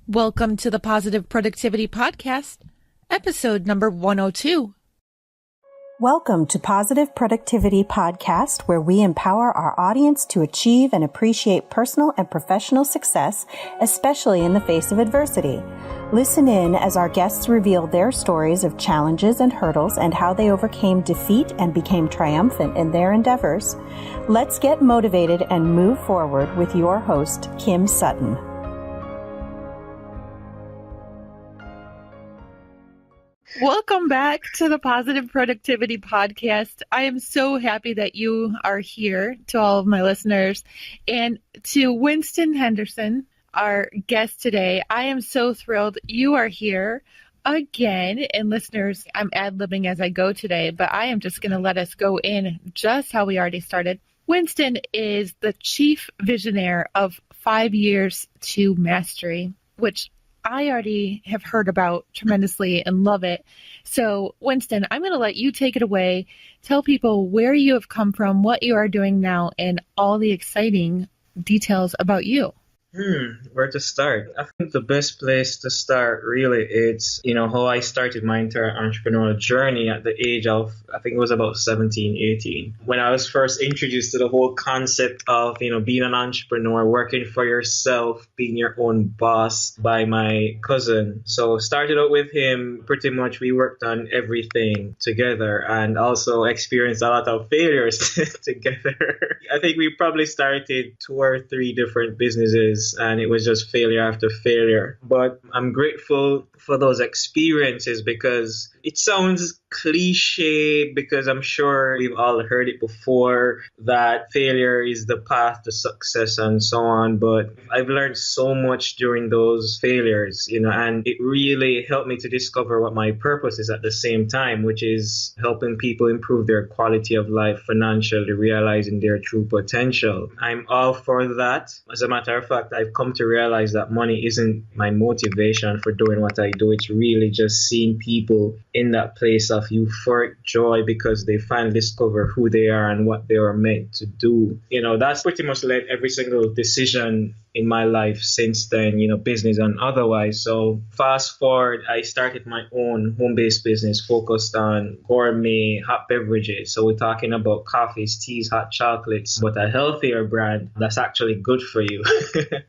Welcome to the Positive Productivity Podcast, episode number 102. Welcome to Positive Productivity Podcast, where we empower our audience to achieve and appreciate personal and professional success, especially in the face of adversity. Listen in as our guests reveal their stories of challenges and hurdles and how they overcame defeat and became triumphant in their endeavors. Let's get motivated and move forward with your host, Kim Sutton. Welcome back to the Positive Productivity Podcast. I am so happy that you are here, to all of my listeners, and to Winston Henderson, our guest today. I am so thrilled you are here again. And listeners, I'm ad-libbing as I go today, but I am just going to let us go in just how we already started. Winston is the chief visionary of 5 Years to Mastery, which I already have heard about tremendously and love it. So, Winston, I'm going to let you take it away. Tell people where you have come from, what you are doing now, and all the exciting details about you. Where to start? I think the best place to start really is, how I started my entire entrepreneurial journey at the age of, I think it was about 17, 18. When I was first introduced to the whole concept of, being an entrepreneur, working for yourself, being your own boss by my cousin. So started out with him, pretty much we worked on everything together and also experienced a lot of failures together. I think we probably started 2 or 3 different businesses, and it was just failure after failure. But I'm grateful for those experiences because it sounds cliche, because I'm sure we've all heard it before, that failure is the path to success and so on. But I've learned so much during those failures, and it really helped me to discover what my purpose is at the same time, which is helping people improve their quality of life financially, realizing their true potential. I'm all for that. As a matter of fact, I've come to realize that money isn't my motivation for doing what I do. It's really just seeing people in that place of euphoric joy because they finally discover who they are and what they are meant to do. That's pretty much led every single decision in my life since then, business and otherwise. So fast forward, I started my own home-based business focused on gourmet hot beverages. So we're talking about coffees, teas, hot chocolates, but a healthier brand that's actually good for you.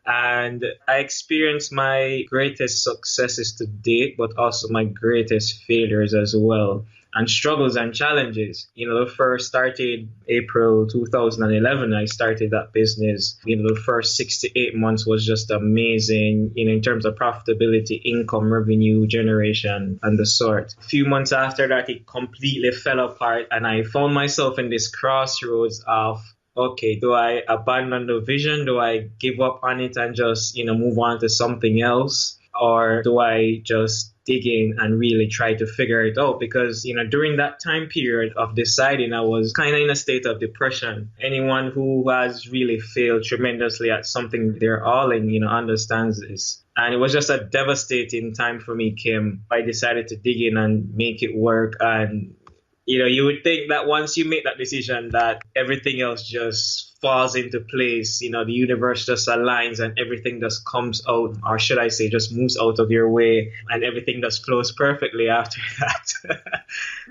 And I experienced my greatest successes to date, but also my greatest failures as well, and struggles and challenges. The first started April 2011. I started that business. The first 6 to 8 months was just amazing, in terms of profitability, income, revenue generation, and the sort. A few months after that, it completely fell apart, and I found myself in this crossroads of, okay, do I abandon the vision? Do I give up on it and just, move on to something else? Or do I just dig in and really try to figure it out? Because, during that time period of deciding, I was kind of in a state of depression. Anyone who has really failed tremendously at something they're all in, understands this. And it was just a devastating time for me, Kim. I decided to dig in and make it work. And you would think that once you make that decision that everything else just falls into place, the universe just aligns and everything just comes out, or should I say just moves out of your way, and everything just flows perfectly after that.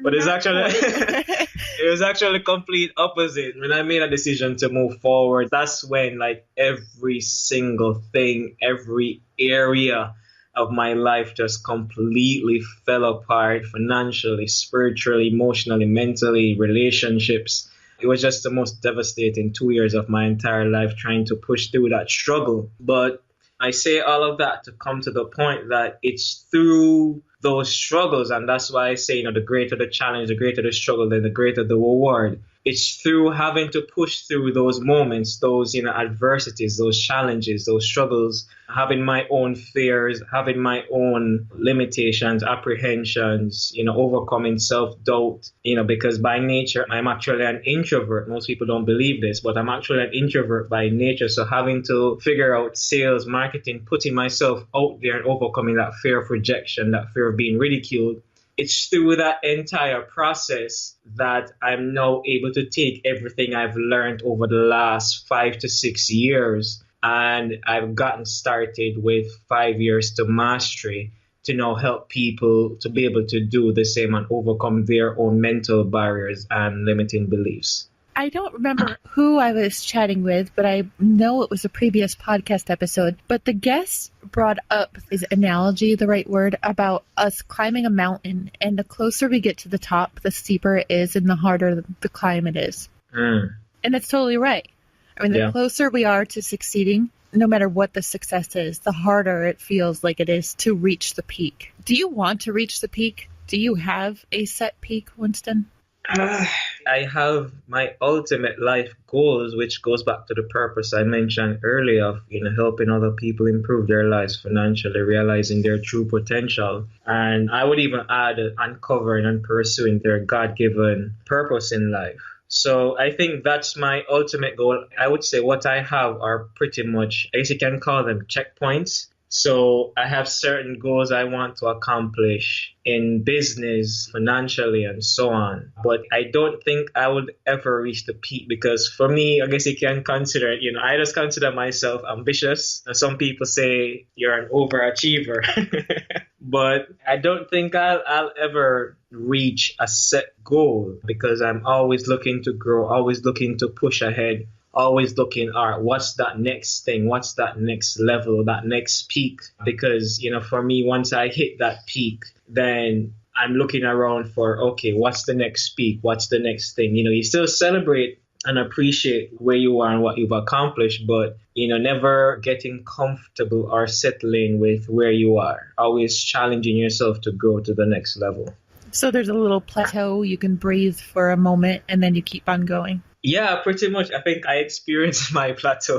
But it's actually it was actually complete opposite. When I made a decision to move forward, that's when every single thing, every area of my life just completely fell apart, financially, spiritually, emotionally, mentally, relationships. It was just the most devastating 2 years of my entire life trying to push through that struggle. But I say all of that to come to the point that it's through those struggles, and that's why I say, the greater the challenge, the greater the struggle, then the greater the reward. It's through having to push through those moments, those, adversities, those challenges, those struggles, having my own fears, having my own limitations, apprehensions, overcoming self-doubt, because by nature, I'm actually an introvert. Most people don't believe this, but I'm actually an introvert by nature. So having to figure out sales, marketing, putting myself out there and overcoming that fear of rejection, that fear of being ridiculed, it's through that entire process that I'm now able to take everything I've learned over the last 5 to 6 years And I've gotten started with 5 years to mastery to now help people to be able to do the same and overcome their own mental barriers and limiting beliefs. I don't remember who I was chatting with, but I know it was a previous podcast episode. But the guest brought up, is analogy the right word, about us climbing a mountain. And the closer we get to the top, the steeper it is and the harder the climb it is. And that's totally right. I mean, the closer we are to succeeding, no matter what the success is, the harder it feels like it is to reach the peak. Do you want to reach the peak? Do you have a set peak, Winston? I have my ultimate life goals, which goes back to the purpose I mentioned earlier of helping other people improve their lives financially, realizing their true potential. And I would even add uncovering and pursuing their God-given purpose in life. So I think that's my ultimate goal. I would say what I have are pretty much, I guess you can call them checkpoints. So I have certain goals I want to accomplish in business, financially, and so on. But I don't think I would ever reach the peak because for me, I guess you can consider it, I just consider myself ambitious. And some people say you're an overachiever. But I don't think I'll ever reach a set goal because I'm always looking to grow, always looking to push ahead. Always looking at what's that next thing, what's that next level, that next peak. Because, for me, once I hit that peak, then I'm looking around for, okay, what's the next peak? What's the next thing? You still celebrate and appreciate where you are and what you've accomplished, but, never getting comfortable or settling with where you are. Always challenging yourself to grow to the next level. So there's a little plateau, you can breathe for a moment, and then you keep on going. Yeah, pretty much. I think I experienced my plateau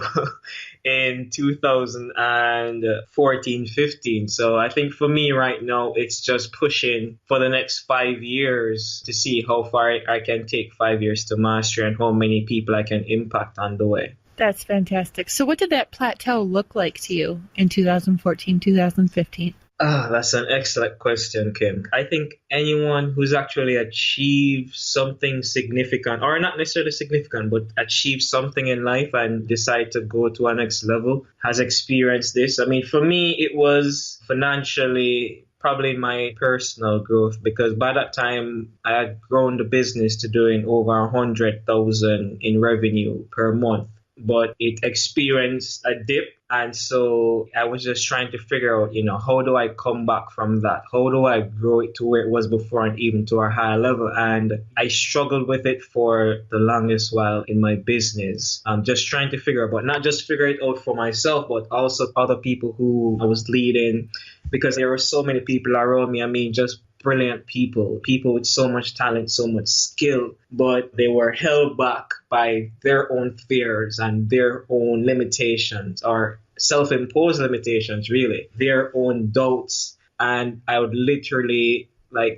in 2014-15. So I think for me right now, it's just pushing for the next 5 years to see how far I can take 5 years to master and how many people I can impact on the way. That's fantastic. So what did that plateau look like to you in 2014, 2015? That's an excellent question, Kim. I think anyone who's actually achieved something significant, or not necessarily significant, but achieved something in life and decide to go to a next level has experienced this. I mean, for me, it was financially probably my personal growth because by that time I had grown the business to doing over 100,000 in revenue per month. But it experienced a dip. And so I was just trying to figure out, how do I come back from that? How do I grow it to where it was before and even to a higher level? And I struggled with it for the longest while in my business. I'm just trying to figure out, but not just figure it out for myself, but also other people who I was leading because there were so many people around me. I mean, just brilliant people with so much talent, so much skill, but they were held back by their own fears and their own limitations or self-imposed limitations, really, their own doubts. And I would literally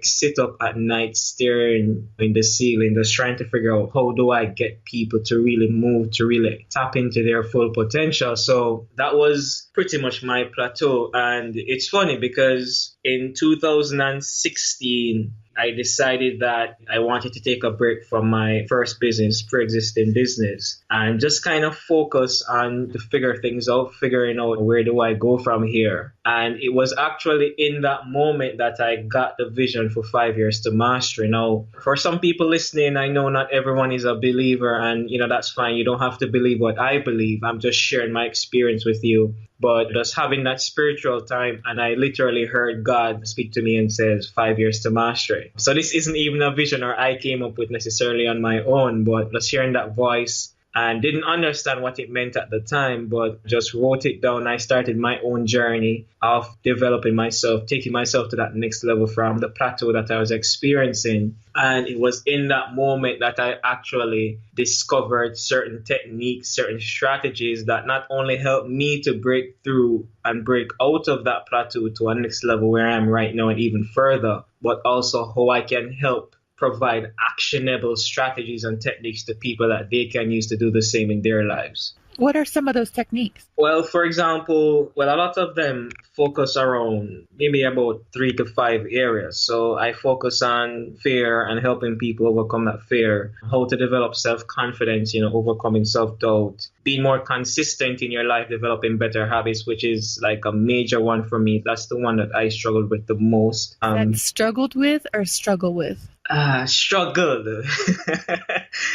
sit up at night staring in the ceiling, just trying to figure out how do I get people to really move, to really tap into their full potential. So that was pretty much my plateau. And it's funny because in 2016, I decided that I wanted to take a break from my first business, pre-existing business, and just kind of focus on to figure things out, figuring out where do I go from here. And it was actually in that moment that I got the vision for 5 years to mastery. Now, for some people listening, I know not everyone is a believer, and that's fine. You don't have to believe what I believe. I'm just sharing my experience with you. But just having that spiritual time, and I literally heard God speak to me and says 5 years to mastery. So this isn't even a vision or I came up with necessarily on my own, but just hearing that voice and didn't understand what it meant at the time, but just wrote it down. I started my own journey of developing myself, taking myself to that next level from the plateau that I was experiencing. And it was in that moment that I actually discovered certain techniques, certain strategies that not only helped me to break through and break out of that plateau to a next level where I am right now and even further, but also how I can help provide actionable strategies and techniques to people that they can use to do the same in their lives. What are some of those techniques? Well, for example, a lot of them focus around maybe about 3 to 5 areas. So I focus on fear and helping people overcome that fear, how to develop self-confidence, overcoming self-doubt, being more consistent in your life, developing better habits, which is like a major one for me. That's the one that I struggled with the most. That struggled with or struggle with? Struggled.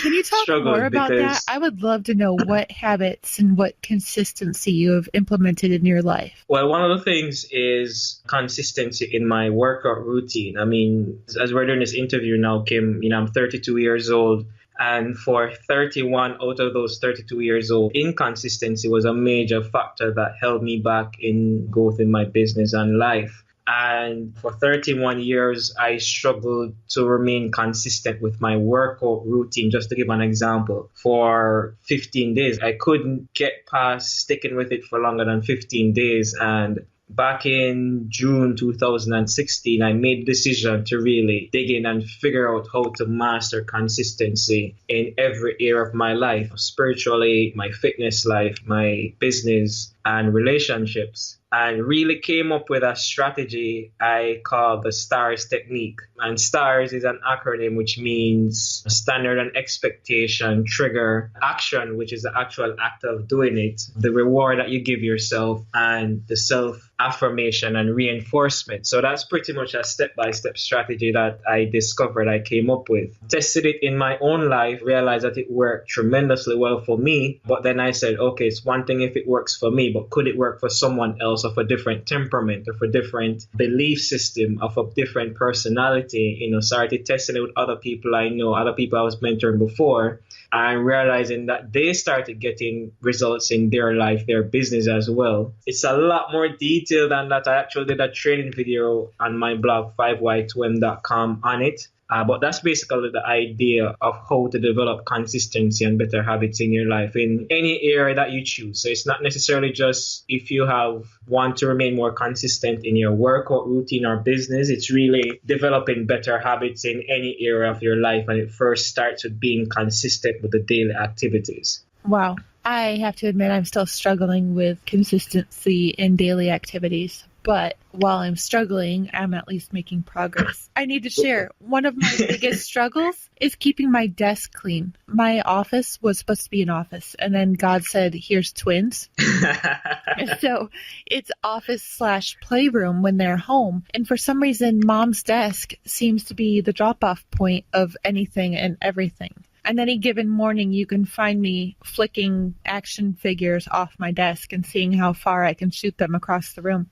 Can you talk more about that? I would love to know what habits and what consistency you have implemented in your life. Well, one of the things is consistency in my workout routine. I mean, as we're doing this interview now, Kim, I'm 32 years old. And for 31 out of those 32 years old, inconsistency was a major factor that held me back in growth in my business and life. And for 31 years, I struggled to remain consistent with my workout routine. Just to give an example, for 15 days, I couldn't get past sticking with it for longer than 15 days. And back in June 2016, I made the decision to really dig in and figure out how to master consistency in every area of my life, spiritually, my fitness life, my business, and relationships. And really came up with a strategy I call the STARS technique. And STARS is an acronym which means standard and expectation, trigger, action, which is the actual act of doing it, the reward that you give yourself, and the self-affirmation and reinforcement. So that's pretty much a step-by-step strategy that I discovered I came up with. Tested it in my own life, realized that it worked tremendously well for me. But then I said, okay, it's one thing if it works for me, but could it work for someone else of a different temperament, of a different belief system, of a different personality? Started testing it with other people I know, other people I was mentoring before, and realizing that they started getting results in their life, their business as well. It's a lot more detailed than that. I actually did a training video on my blog, 5y2m.com, on it. But that's basically the idea of how to develop consistency and better habits in your life in any area that you choose. So it's not necessarily just if you want to remain more consistent in your workout routine or business. It's really developing better habits in any area of your life. And it first starts with being consistent with the daily activities. Wow. I have to admit I'm still struggling with consistency in daily activities. But while I'm struggling, I'm at least making progress. I need to share, one of my biggest struggles is keeping my desk clean. My office was supposed to be an office, and then God said, here's twins. So it's office/playroom when they're home. And for some reason, Mom's desk seems to be the drop-off point of anything and everything. And any given morning, you can find me flicking action figures off my desk and seeing how far I can shoot them across the room.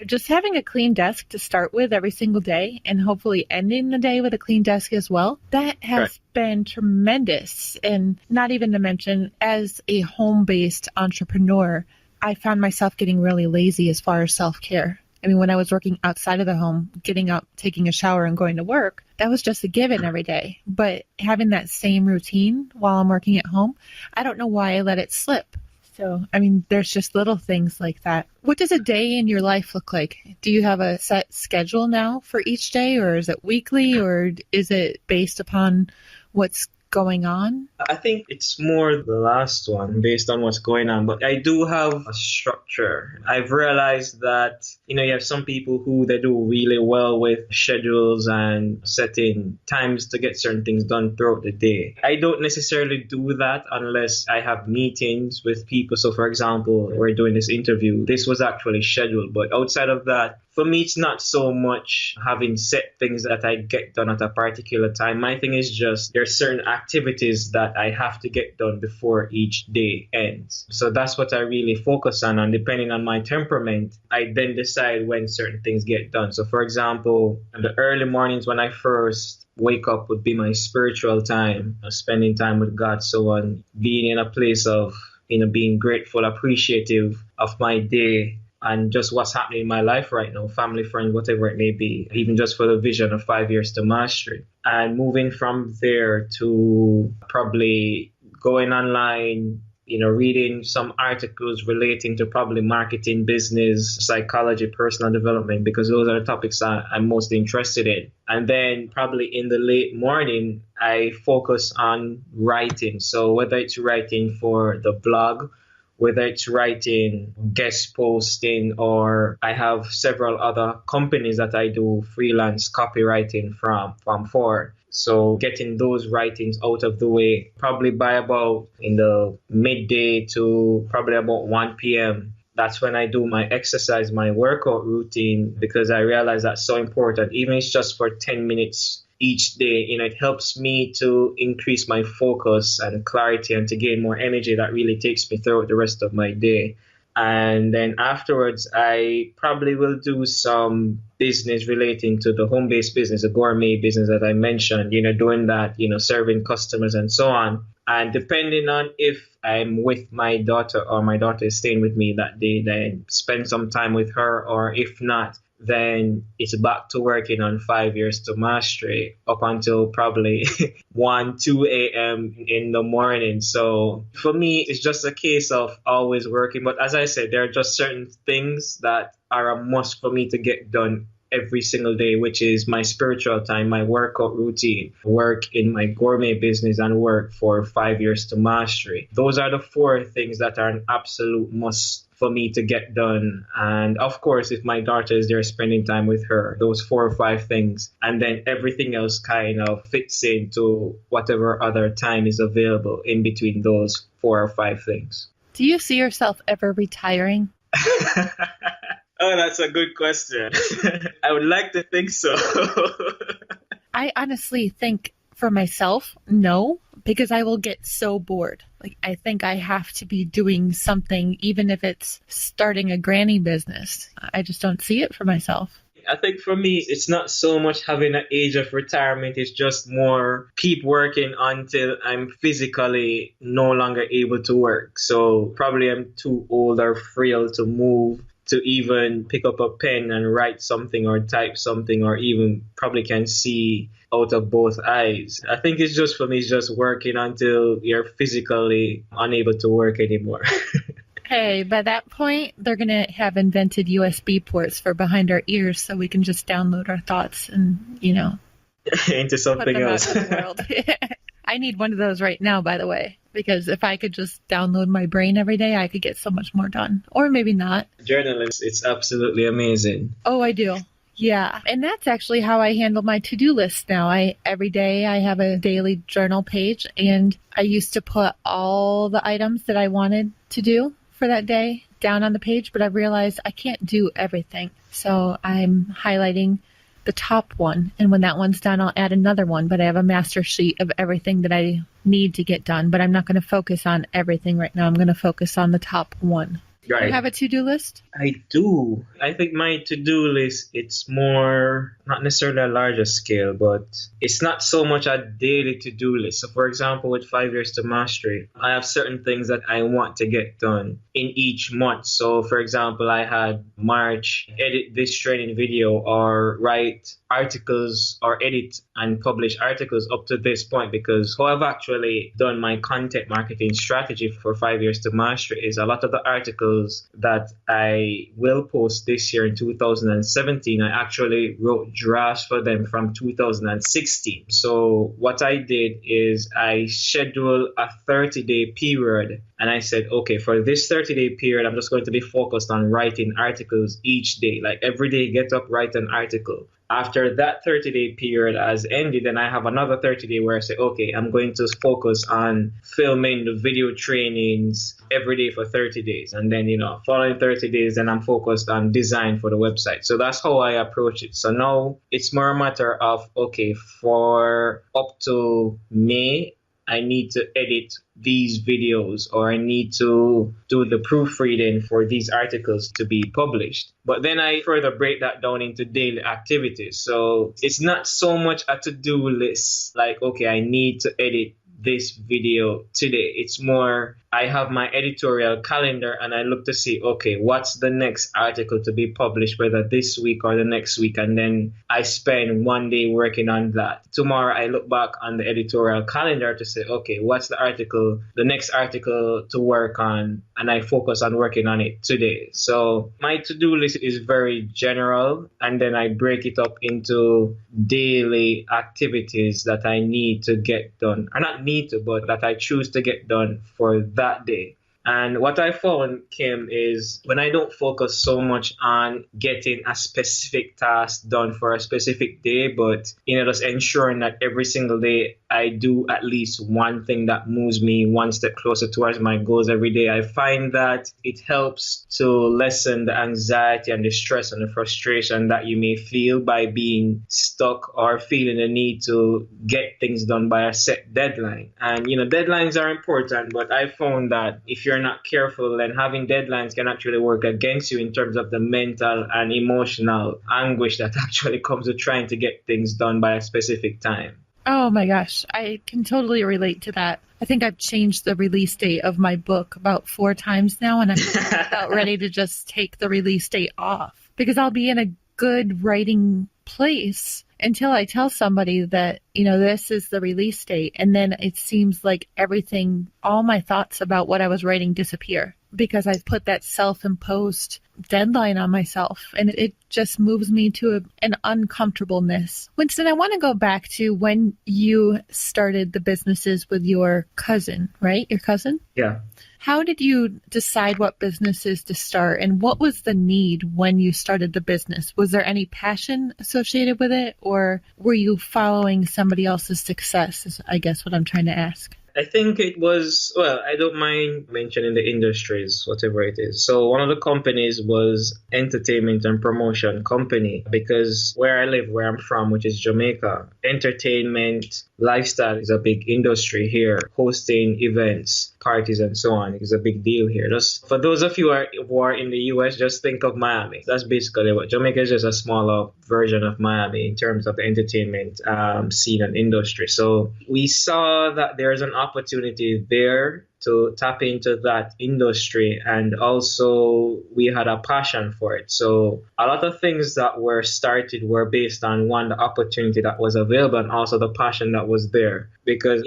Just having a clean desk to start with every single day and hopefully ending the day with a clean desk as well, that has been tremendous. And not even to mention, as a home-based entrepreneur, I found myself getting really lazy as far as self-care. I mean, when I was working outside of the home, getting up, taking a shower, and going to work, that was just a given every day. But having that same routine while I'm working at home, I don't know why I let it slip. So, I mean, there's just little things like that. What does a day in your life look like? Do you have a set schedule now for each day, or is it weekly, or is it based upon what's going on? I think it's more the last one based on what's going on, but I do have a structure. I've realized that, you have some people who they do really well with schedules and setting times to get certain things done throughout the day. I don't necessarily do that unless I have meetings with people. So for example, we're doing this interview. This was actually scheduled, but outside of that, for me, it's not so much having set things that I get done at a particular time. My thing is just there's certain activities that I have to get done before each day ends. So that's what I really focus on. And depending on my temperament, I then decide when certain things get done. So for example, in the early mornings when I first wake up would be my spiritual time, spending time with God. So on being in a place of, being grateful, appreciative of my day, and just what's happening in my life right now, family, friends, whatever it may be, even just for the vision of 5 years to mastery. And moving from there to probably going online, reading some articles relating to probably marketing, business, psychology, personal development, because those are the topics I'm most interested in. And then probably in the late morning, I focus on writing. So whether it's writing for the blog, whether it's writing, guest posting, or I have several other companies that I do freelance copywriting for. So getting those writings out of the way, probably by about in the midday to probably about 1 p.m. That's when I do my exercise, my workout routine, because I realize that's so important. Even if it's just for 10 minutes each day, it helps me to increase my focus and clarity and to gain more energy that really takes me throughout the rest of my day. And then afterwards, I probably will do some business relating to the home-based business, the gourmet business that I mentioned, doing that, serving customers and so on. And depending on if I'm with my daughter or my daughter is staying with me that day, then spend some time with her, or if not, then it's back to working on 5 years to mastery up until probably 2 a.m. in the morning. So for me, it's just a case of always working. But as I said, there are just certain things that are a must for me to get done every single day, which is my spiritual time, my workout routine, work in my gourmet business, and work for 5 years to mastery. Those are the 4 things that are an absolute must for me to get done. And of course, if my daughter is there, spending time with her, those 4 or 5 things, and then everything else kind of fits into whatever other time is available in between those 4 or 5 things. Do you see yourself ever retiring? Oh, that's a good question. I would like to think so. I honestly think for myself, no, because I will get so bored. I think I have to be doing something, even if it's starting a granny business. I just don't see it for myself. I think for me, it's not so much having an age of retirement. It's just more keep working until I'm physically no longer able to work. So probably I'm too old or frail to move, to even pick up a pen and write something or type something, or even probably can see out of both eyes. I think it's just, for me, it's just working until you're physically unable to work anymore. Hey, by that point, they're going to have invented USB ports for behind our ears so we can just download our thoughts and, into something else. Out in the world. I need one of those right now, by the way, because if I could just download my brain every day, I could get so much more done. Or maybe not. Journalists, it's absolutely amazing. Oh, I do. Yeah. And that's actually how I handle my to-do list now. Every day I have a daily journal page, and I used to put all the items that I wanted to do for that day down on the page, but I realized I can't do everything. So I'm highlighting the top one, and when that one's done, I'll add another one, but I have a master sheet of everything that I need to get done, but I'm not going to focus on everything right now. I'm going to focus on the top one. Right. You have a to-do list? I do. I think my to-do list, it's more, not necessarily a larger scale, but it's not so much a daily to-do list. So for example, with 5 years to mastery, I have certain things that I want to get done in each month. So for example, I had March, edit this training video, or write articles or edit and publish articles up to this point, because how I've actually done my content marketing strategy for 5 years to mastery is a lot of the articles that I will post this year in 2017, I actually wrote drafts for them from 2016. So what I did is I scheduled a 30-day period, and I said, okay, for this 30-day period, I'm just going to be focused on writing articles each day. Like every day, get up, write an article. After that 30-day period has ended, then I have another 30-day where I say, okay, I'm going to focus on filming the video trainings every day for 30 days. And then, following 30 days, then I'm focused on design for the website. So that's how I approach it. So now it's more a matter of, okay, for up to May, I need to edit these videos, or I need to do the proofreading for these articles to be published. But then I further break that down into daily activities. So it's not so much a to-do list, like, okay, I need to edit this video today. It's more, I have my editorial calendar and I look to see, okay, what's the next article to be published, whether this week or the next week. And then I spend one day working on that. Tomorrow, I look back on the editorial calendar to say, okay, what's the next article to work on? And I focus on working on it today. So my to-do list is very general. And then I break it up into daily activities that I need to get done, or not need to, but that I choose to get done for that day. And what I found, Kim, is when I don't focus so much on getting a specific task done for a specific day, but just ensuring that every single day I do at least one thing that moves me one step closer towards my goals every day, I find that it helps to lessen the anxiety and the stress and the frustration that you may feel by being stuck or feeling the need to get things done by a set deadline. And, deadlines are important, but I found that if you're not careful, then having deadlines can actually work against you in terms of the mental and emotional anguish that actually comes with trying to get things done by a specific time. Oh my gosh, I can totally relate to that. I think I've changed the release date of my book about 4 times now, and I'm about ready to just take the release date off because I'll be in a good writing place until I tell somebody that, this is the release date. And then it seems like all my thoughts about what I was writing disappear because I've put that self-imposed deadline on myself. And it just moves me to an uncomfortableness. Winston, I want to go back to when you started the businesses with your cousin, right? Your cousin? Yeah. How did you decide what businesses to start, and what was the need when you started the business? Was there any passion associated with it, or were you following somebody else's success, is I guess what I'm trying to ask? I think it was, I don't mind mentioning the industries, whatever it is. So one of the companies was entertainment and promotion company, because where I live, where I'm from, which is Jamaica, entertainment, lifestyle is a big industry here. Hosting events, parties, and so on is a big deal here. Just for those of you who are in the US, just think of Miami. That's basically what Jamaica is, just a smaller version of Miami in terms of the entertainment scene and industry. So we saw that there's an opportunity there to tap into that industry, and also we had a passion for it. So a lot of things that were started were based on, one, the opportunity that was available, and also the passion that was there. Because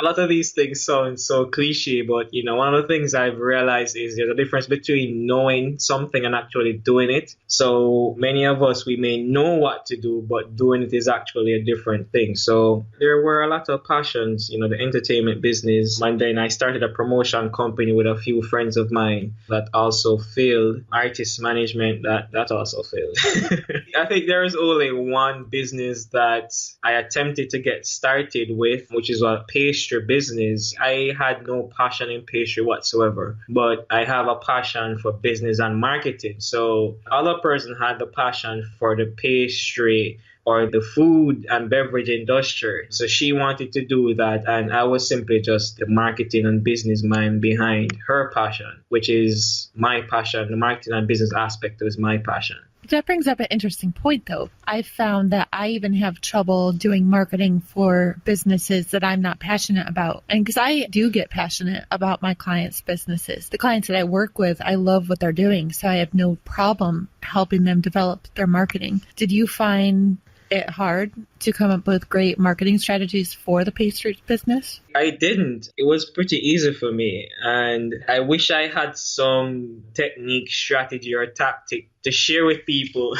a lot of these things sound so cliche, but one of the things I've realized is there's a difference between knowing something and actually doing it. So many of us, we may know what to do, but doing it is actually a different thing. So there were a lot of passions, the entertainment business. And then I started a promotion company with a few friends of mine that also failed. Artist management, that also failed. I think there is only one business that I attempted to get started with, which is a pastry business. I had no passion in pastry whatsoever, but I have a passion for business and marketing. So other person had the passion for the pastry or the food and beverage industry. So she wanted to do that, and I was simply just the marketing and business mind behind her passion, which is my passion. The marketing and business aspect is my passion. That brings up an interesting point, though. I found that I even have trouble doing marketing for businesses that I'm not passionate about. And because I do get passionate about my clients' businesses. The clients that I work with, I love what they're doing, so I have no problem helping them develop their marketing. Did you find it hard to come up with great marketing strategies for the pastry business? I didn't. It was pretty easy for me. And I wish I had some technique, strategy, or tactic to share with people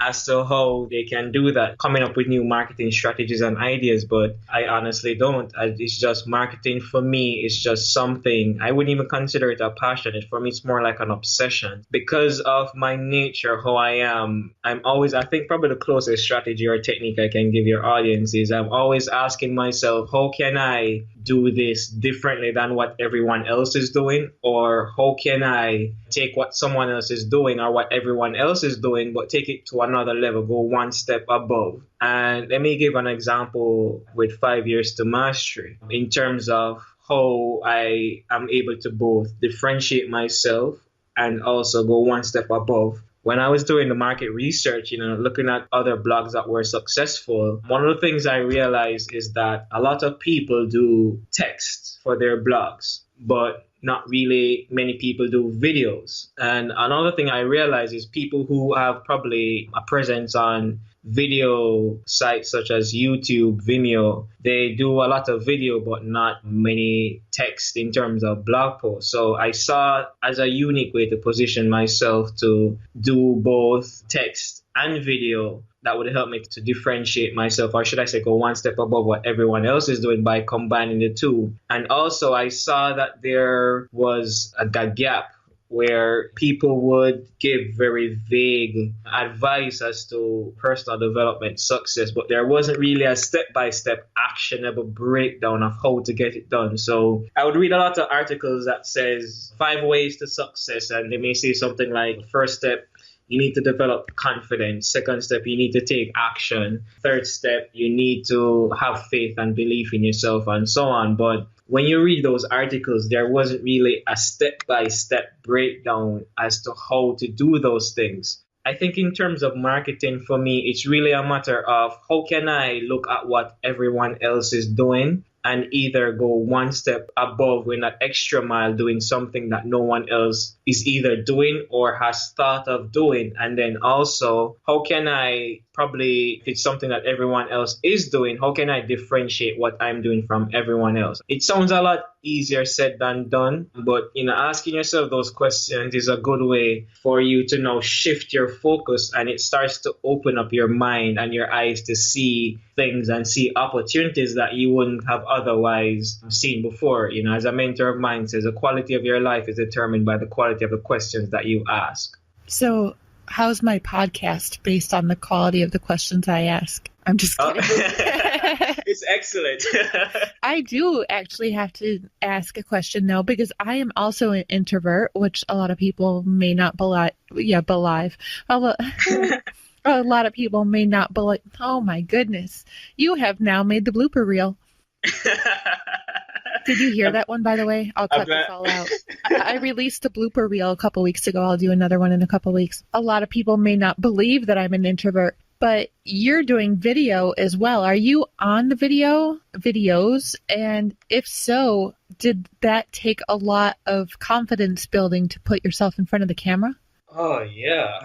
as to how they can do that, coming up with new marketing strategies and ideas. But I honestly don't. It's just marketing for me. It's just something, I wouldn't even consider it a passion. For me, it's more like an obsession. Because of my nature, how I am, I think probably the closest strategy or technique I can give your audience is I'm always asking myself, how can I do this differently than what everyone else is doing? Or how can I take what someone else is doing or what everyone else is doing, but take it to another level, go one step above? And let me give an example with 5 years to mastery in terms of how I am able to both differentiate myself and also go one step above when I was doing the market research, looking at other blogs that were successful, one of the things I realized is that a lot of people do text for their blogs, but not really many people do videos. And another thing I realize is people who have probably a presence on video sites such as YouTube, Vimeo, they do a lot of video but not many text in terms of blog posts. So I saw as a unique way to position myself to do both text and video that would help me to differentiate myself, or should I say go one step above what everyone else is doing by combining the two. And also I saw that there was a gap where people would give very vague advice as to personal development success, but there wasn't really a step-by-step actionable breakdown of how to get it done. So I would read a lot of articles that says 5 ways to success, and they may say something like, first step, you need to develop confidence. Second step, you need to take action. Third step, you need to have faith and belief in yourself, and so on. But when you read those articles, there wasn't really a step-by-step breakdown as to how to do those things. I think in terms of marketing, for me, it's really a matter of how can I look at what everyone else is doing and either go one step above in that extra mile doing something that no one else is either doing or has thought of doing. And then also, how can I probably, if it's something that everyone else is doing, how can I differentiate what I'm doing from everyone else? It sounds a lot easier said than done, but asking yourself those questions is a good way for you to now shift your focus, and it starts to open up your mind and your eyes to see things and see opportunities that you wouldn't have otherwise seen before. As a mentor of mine says, the quality of your life is determined by the quality of the questions that you ask. So how's my podcast based on the quality of the questions I ask? I'm just kidding. It's excellent. I do actually have to ask a question now, because I am also an introvert, which a lot of people may not believe. A lot of people may not believe. Oh my goodness. You have now made the blooper reel. Did you hear that one, by the way? I'll cut this all out. I released a blooper reel a couple weeks ago. I'll do another one in a couple weeks. A lot of people may not believe that I'm an introvert, but you're doing video as well. Are you on the videos? And if so, did that take a lot of confidence building to put yourself in front of the camera? Oh, yeah.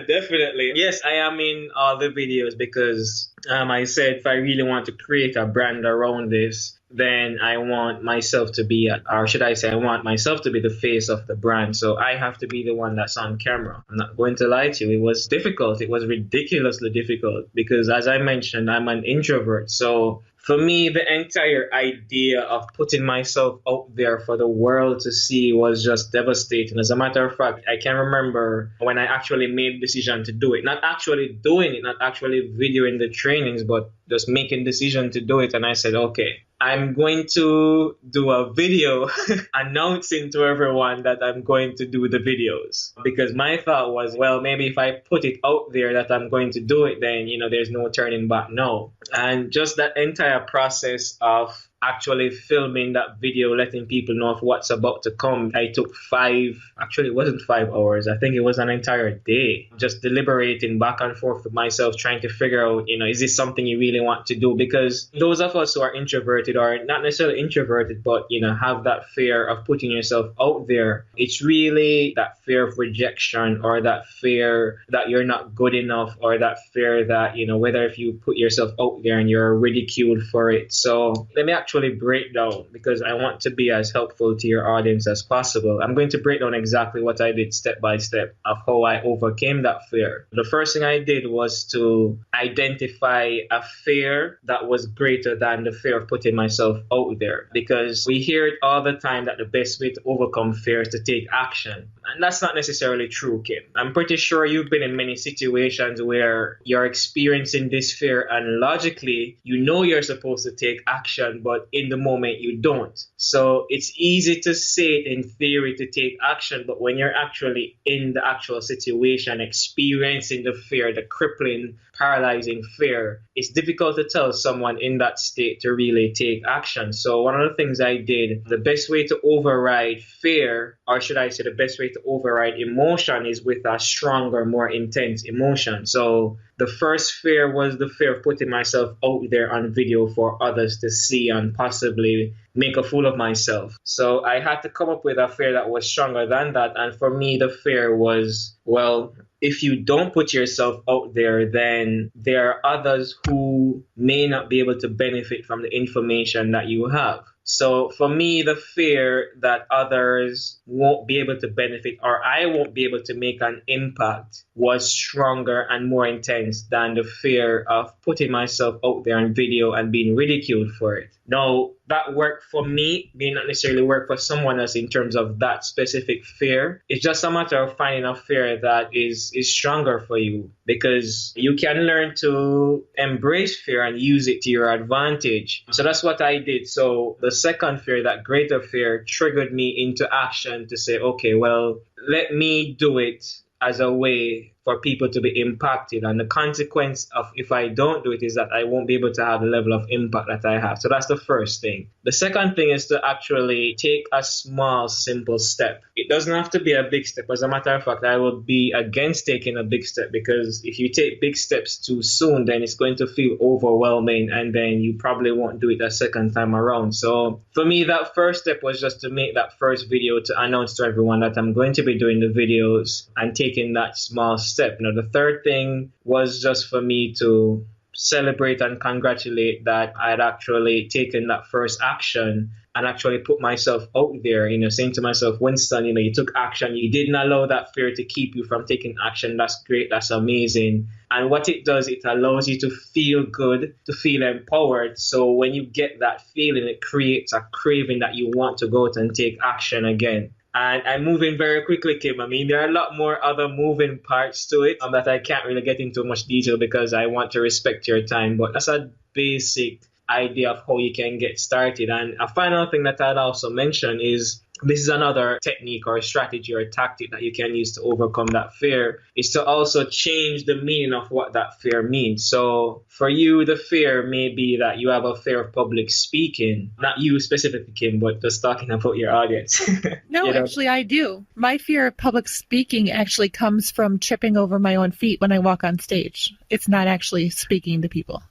Definitely. Yes, I am in all the videos because I said if I really want to create a brand around this, then I want myself to be, or should I say, I want myself to be the face of the brand. So I have to be the one that's on camera. I'm not going to lie to you. It was difficult. It was ridiculously difficult because, as I mentioned, I'm an introvert. So for me, the entire idea of putting myself out there for the world to see was just devastating. As a matter of fact, I can remember when I actually made the decision to do it. Not actually doing it, not actually videoing the trainings, but just making the decision to do it. And I said, okay, I'm going to do a video announcing to everyone that I'm going to do the videos. Because my thought was, well, maybe if I put it out there that I'm going to do it, then, there's no turning back now. And just that entire process of actually filming that video, letting people know of what's about to come. I took it wasn't 5 hours. I think it was an entire day, just deliberating back and forth with myself, trying to figure out, is this something you really want to do? Because those of us who are introverted, or not necessarily introverted, but, have that fear of putting yourself out there, it's really that fear of rejection, or that fear that you're not good enough, or that fear that, whether if you put yourself out there and you're ridiculed for it. So let me actually break down, because I want to be as helpful to your audience as possible. I'm going to break down exactly what I did step by step of how I overcame that fear. The first thing I did was to identify a fear that was greater than the fear of putting myself out there, because we hear it all the time that the best way to overcome fear is to take action. And that's not necessarily true, Kim. I'm pretty sure you've been in many situations where you're experiencing this fear and logically, you're supposed to take action, but but in the moment you don't. So it's easy to say in theory to take action, but when you're actually in the actual situation, experiencing the fear, the crippling, paralyzing fear, it's difficult to tell someone in that state to really take action. So one of the things I did, the best way to override fear, or should I say the best way to override emotion, is with a stronger, more intense emotion. So the first fear was the fear of putting myself out there on video for others to see and possibly make a fool of myself. So I had to come up with a fear that was stronger than that. And for me, the fear was, well, if you don't put yourself out there, then there are others who may not be able to benefit from the information that you have. So for me, the fear that others won't be able to benefit or I won't be able to make an impact was stronger and more intense than the fear of putting myself out there on video and being ridiculed for it. Now, that worked for me, may not necessarily work for someone else in terms of that specific fear. It's just a matter of finding a fear that is stronger for you, because you can learn to embrace fear and use it to your advantage. So that's what I did. So the second fear, that greater fear, triggered me into action to say, okay, well, let me do it as a way for people to be impacted. And the consequence of if I don't do it is that I won't be able to have the level of impact that I have. So that's the first thing. The second thing is to actually take a small, simple step. It doesn't have to be a big step. As a matter of fact, I would be against taking a big step, because if you take big steps too soon, then it's going to feel overwhelming and then you probably won't do it a second time around. So for me, that first step was just to make that first video to announce to everyone that I'm going to be doing the videos and taking that small step. Now, the third thing was just for me to celebrate and congratulate that I had actually taken that first action and actually put myself out there, saying to myself, Winston, you took action. You didn't allow that fear to keep you from taking action. That's great. That's amazing. And what it does, it allows you to feel good, to feel empowered. So when you get that feeling, it creates a craving that you want to go out and take action again. And I'm moving very quickly, Kim. I mean, there are a lot more other moving parts to it that I can't really get into much detail because I want to respect your time. But that's a basic idea of how you can get started. And a final thing that I'd also mention is, this is another technique or strategy or tactic that you can use to overcome that fear, is to also change the meaning of what that fear means. So for you, the fear may be that you have a fear of public speaking. Not you specifically, Kim, but just talking about your audience. No, actually, I do. My fear of public speaking actually comes from tripping over my own feet when I walk on stage. It's not actually speaking to people.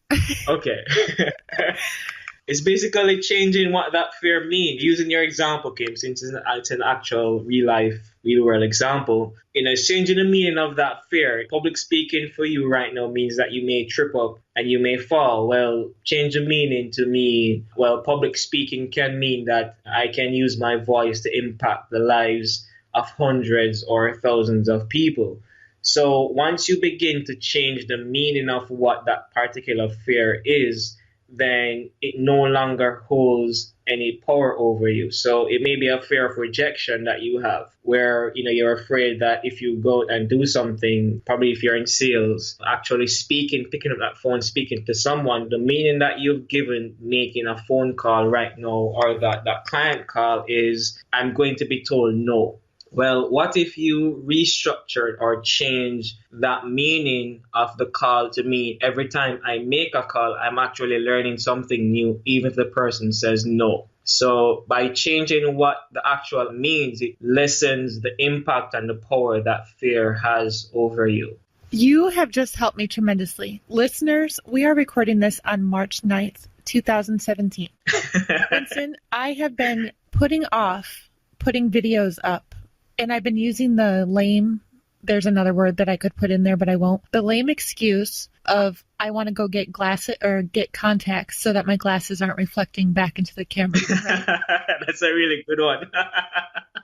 Okay. It's basically changing what that fear means. Using your example, Kim, since it's an actual real world example, it's changing the meaning of that fear. Public speaking for you right now means that you may trip up and you may fall. Well, change the meaning to me. Well, public speaking can mean that I can use my voice to impact the lives of hundreds or thousands of people. So once you begin to change the meaning of what that particular fear is, then it no longer holds any power over you. So it may be a fear of rejection that you have, where you're afraid that if you go and do something, probably if you're in sales, actually picking up that phone, speaking to someone, the meaning that you've given making a phone call right now or that client call is, I'm going to be told no. Well, what if you restructured or change that meaning of the call to mean every time I make a call, I'm actually learning something new, even if the person says no. So by changing what the actual means, it lessens the impact and the power that fear has over you. You have just helped me tremendously. Listeners, we are recording this on March 9th, 2017. Winston, I have been putting videos up. And I've been using the lame, there's another word that I could put in there, but I won't. The lame excuse of I want to go get glasses or get contacts so that my glasses aren't reflecting back into the camera. Right? That's a really good one.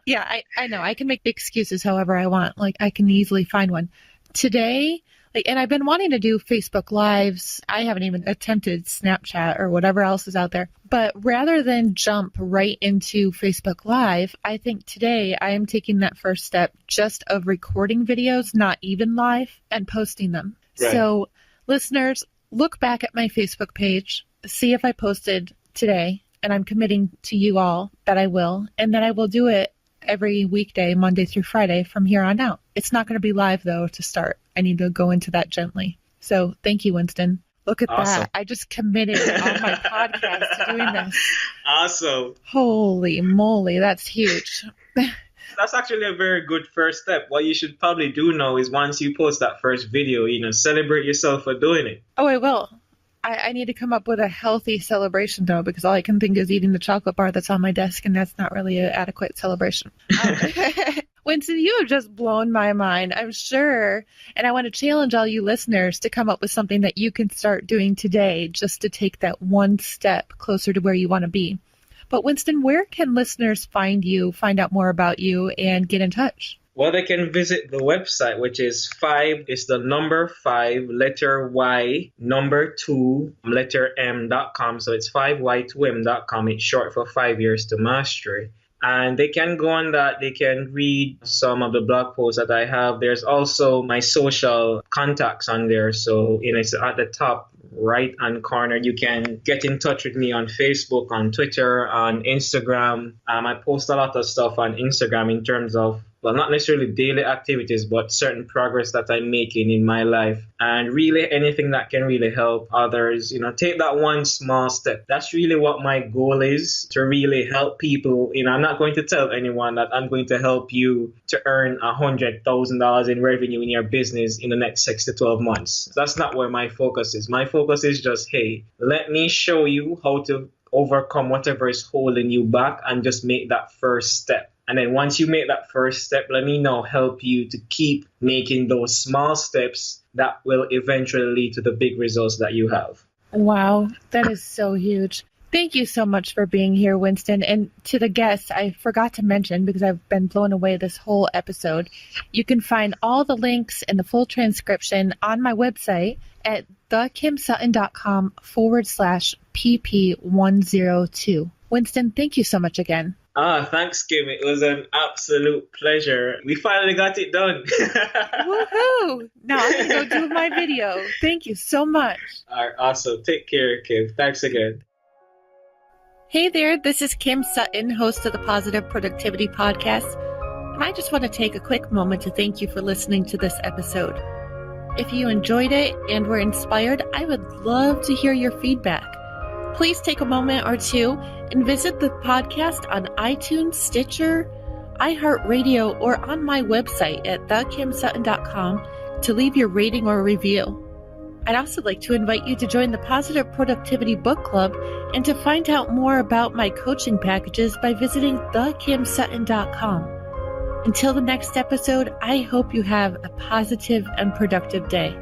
Yeah, I know. I can make the excuses however I want. Like, I can easily find one. Today, and I've been wanting to do Facebook Lives. I haven't even attempted Snapchat or whatever else is out there. But rather than jump right into Facebook Live, I think today I am taking that first step just of recording videos, not even live, and posting them. Right. So listeners, look back at my Facebook page, see if I posted today. and I'm committing to you all that I will, and that I will do it every weekday, Monday through Friday from here on out. It's not going to be live, though, to start. I need to go into that gently. So thank you, Winston. Look at Awesome. that. I just committed on my podcast to doing this. Awesome. Holy moly, that's huge. That's actually a very good first step. What you should probably do now is once you post that first video, celebrate yourself for doing it. Oh, I will. I need to come up with a healthy celebration, though, because all I can think is eating the chocolate bar that's on my desk, and that's not really an adequate celebration. Winston, you have just blown my mind, I'm sure. And I want to challenge all you listeners to come up with something that you can start doing today just to take that one step closer to where you want to be. But Winston, where can listeners find you, find out more about you, and get in touch? Well, they can visit the website, which is 5 is the number 5, letter Y, number 2, letter M.com. So it's 5y2m.com. It's short for 5 years to mastery. And they can go on that. They can read some of the blog posts that I have. There's also my social contacts on there. So, it's at the top right-hand corner. You can get in touch with me on Facebook, on Twitter, on Instagram. I post a lot of stuff on Instagram in terms of, well, not necessarily daily activities, but certain progress that I'm making in my life. And really anything that can really help others, take that one small step. That's really what my goal is, to really help people. I'm not going to tell anyone that I'm going to help you to earn $100,000 in revenue in your business in the next 6 to 12 months. That's not where my focus is. My focus is just, hey, let me show you how to overcome whatever is holding you back and just make that first step. And then once you make that first step, let me now help you to keep making those small steps that will eventually lead to the big results that you have. Wow, that is so huge. Thank you so much for being here, Winston. And to the guests, I forgot to mention, because I've been blown away this whole episode, you can find all the links and the full transcription on my website at thekimsutton.com/pp102. Winston, thank you so much again. Thanks, Kim. It was an absolute pleasure. We finally got it done. Woohoo! Now I'm going to go do my video. Thank you so much. All right, awesome. Take care, Kim. Thanks again. Hey there, this is Kim Sutton, host of the Positive Productivity Podcast. And I just want to take a quick moment to thank you for listening to this episode. If you enjoyed it and were inspired, I would love to hear your feedback. Please take a moment or two and visit the podcast on iTunes, Stitcher, iHeartRadio, or on my website at thekimsutton.com to leave your rating or review. I'd also like to invite you to join the Positive Productivity Book Club and to find out more about my coaching packages by visiting thekimsutton.com. Until the next episode, I hope you have a positive and productive day.